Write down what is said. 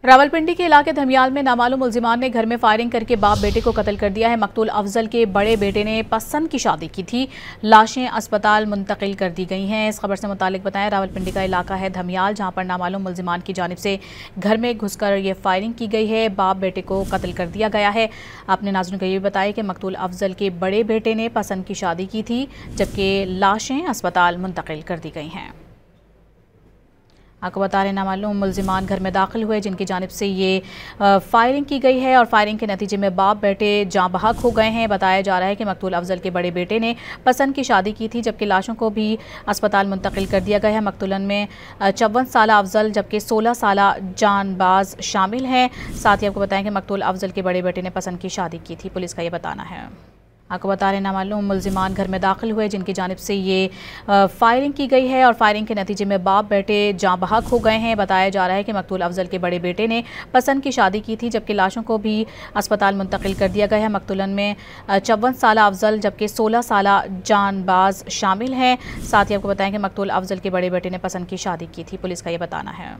रावलपिंडी के इलाके धमियाल में नामालूम मुलजिमान ने घर में फायरिंग करके बाप बेटे को कत्ल कर दिया है। मकतूल अफजल के बड़े बेटे ने पसंद की शादी की थी। लाशें अस्पताल मुंतकिल कर दी गई हैं। इस खबर से मुतालिक बताएं, रावलपिंडी का इलाका है धमियाल, जहां पर नामालूम मुलजिमान की जानिब से घर में घुसकर ये फायरिंग की गई है। बाप बेटे को कत्ल कर दिया गया है। आपने नाज़रीन को ये भी बताया कि मकतूल अफजल के बड़े बेटे ने पसंद की शादी की थी, जबकि लाशें अस्पताल मुंतकिल कर दी गई हैं। आपको बता रहे नामालूम मुलजिमान घर में दाखिल हुए, जिनकी जानिब से ये फायरिंग की गई है और फायरिंग के नतीजे में बाप बेटे जाँ बहक हो गए हैं। बताया जा रहा है कि मकतूल अफजल के बड़े बेटे ने पसंद की शादी की थी, जबकि लाशों को भी अस्पताल मुंतकिल कर दिया गया है। मकतूलन में 54 साला अफजल जबकि 16 साला जानबाज शामिल हैं। साथ ही आपको बताएं कि मकतूल अफजल के बड़े बेटे ने पसंद की शादी की थी, पुलिस का ये बताना है। आपको बता रहे नामालूम मुलजिमान घर में दाखिल हुए, जिनकी जानिब से ये फायरिंग की गई है और फायरिंग के नतीजे में बाप बेटे जाँ बहक हो गए हैं। बताया जा रहा है कि मकतूल अफजल के बड़े बेटे ने पसंद की शादी की थी, जबकि लाशों को भी अस्पताल मुंतकिल कर दिया गया है। मकतूलन में 54 साला अफजल जबकि 16 साला जानबाज शामिल हैं। साथ ही आपको बताएं कि मकतूल अफजल के बड़े बेटे ने पसंद की शादी की थी, पुलिस का ये बताना है।